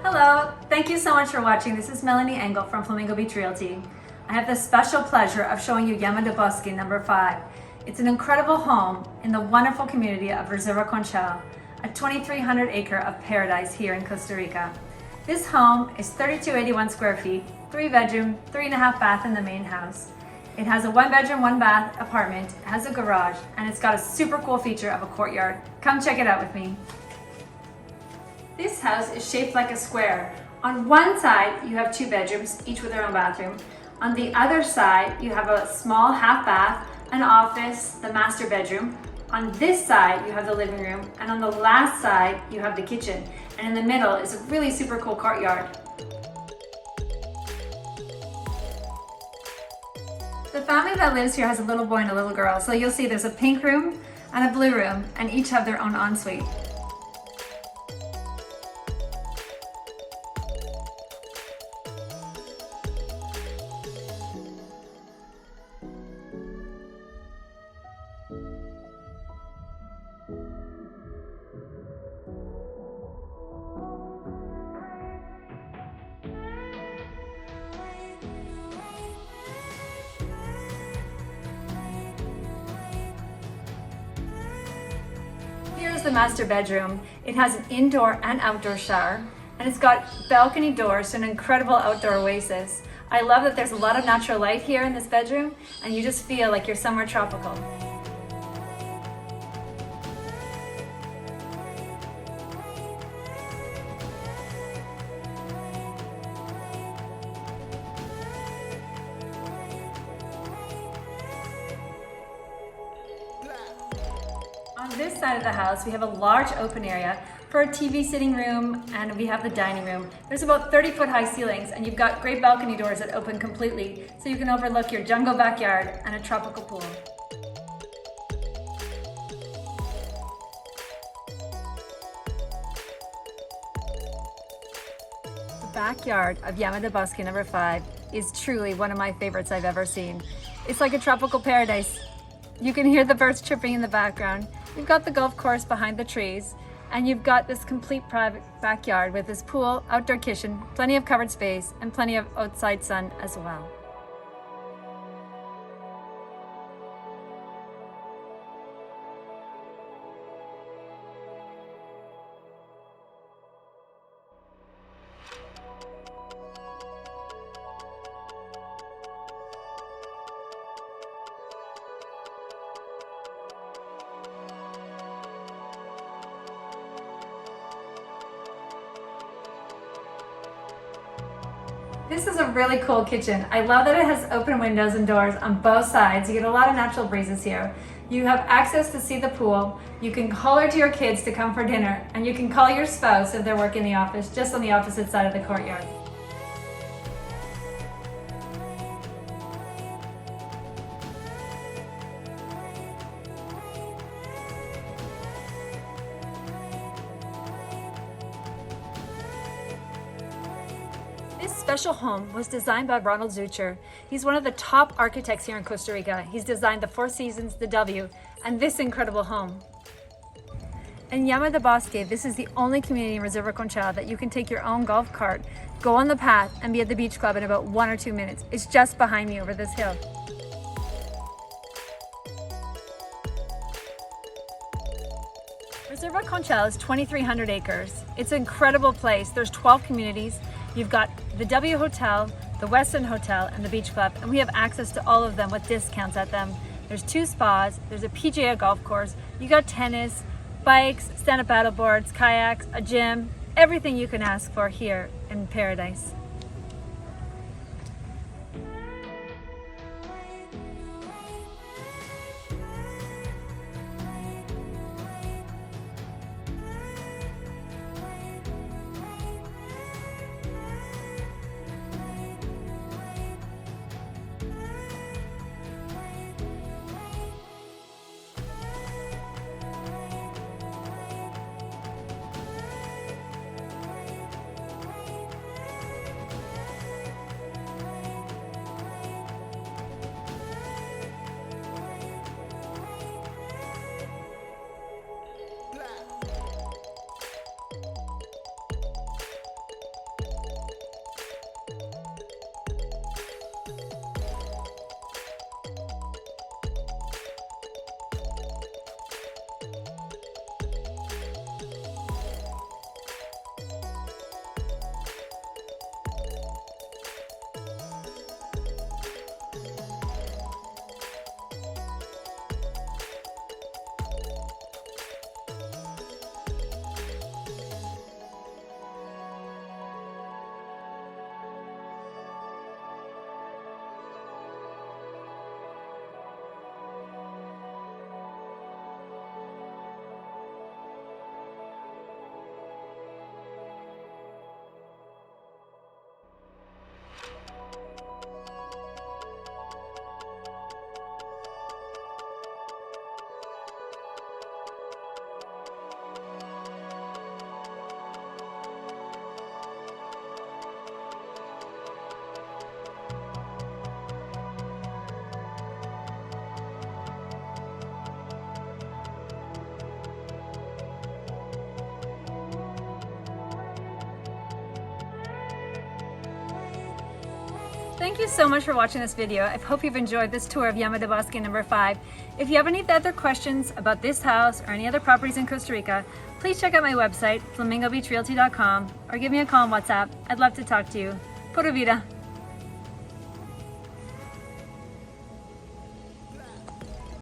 Hello, thank you so much for watching. This is Melanie Engel from Flamingo Beach Realty. I have the special pleasure of showing you Llama del Bosque number 5. It's an incredible home in the wonderful community of Reserva Conchal, a 2,300 acre of paradise here in Costa Rica. This home is 3,281 square feet, 3 bedroom, 3.5 bath in the main house. It has a 1 bedroom, 1 bath apartment, it has a garage, and it's got a super cool feature of a courtyard. Come check it out with me. This house is shaped like a square. On one side, you have 2 bedrooms, each with their own bathroom. On the other side, you have a small half bath, an office, the master bedroom. On this side, you have the living room, and on the last side, you have the kitchen. And in the middle is a really super cool courtyard. The family that lives here has a little boy and a little girl, so you'll see there's a pink room and a blue room, and each have their own ensuite. Here's the master bedroom. It has an indoor and outdoor shower, and it's got balcony doors to an incredible outdoor oasis. I love that there's a lot of natural light here in this bedroom, and you just feel like you're somewhere tropical. On this side of the house, we have a large open area for a TV sitting room, and we have the dining room. There's about 30-foot high ceilings, and you've got great balcony doors that open completely, so you can overlook your jungle backyard and a tropical pool. The backyard of Llama del Bosque number 5 is truly one of my favorites I've ever seen. It's like a tropical paradise. You can hear the birds chirping in the background. You've got the golf course behind the trees, and you've got this complete private backyard with this pool, outdoor kitchen, plenty of covered space, and plenty of outside sun as well. This is a really cool kitchen. I love that it has open windows and doors on both sides. You get a lot of natural breezes here. You have access to see the pool. You can holler to your kids to come for dinner, and you can call your spouse if they're working in the office, just on the opposite side of the courtyard. This special home was designed by Ronald Zucher. He's one of the top architects here in Costa Rica. He's designed the Four Seasons, the W, and this incredible home. In Llama del Bosque, this is the only community in Reserva Conchal that you can take your own golf cart, go on the path, and be at the beach club in about 1 or 2 minutes. It's just behind me over this hill. Reserva Conchal is 2,300 acres. It's an incredible place. There's 12 communities. You've got the W Hotel, the Westin Hotel, and the Beach Club, and we have access to all of them with discounts at them. There's 2 spas, there's a PGA golf course, you got tennis, bikes, stand-up paddle boards, kayaks, a gym, everything you can ask for here in paradise. Thank you so much for watching this video. I hope you've enjoyed this tour of Llama del Bosque number 5. If you have any other questions about this house or any other properties in Costa Rica, please check out my website, flamingobeachrealty.com, or give me a call on WhatsApp. I'd love to talk to you. Pura vida.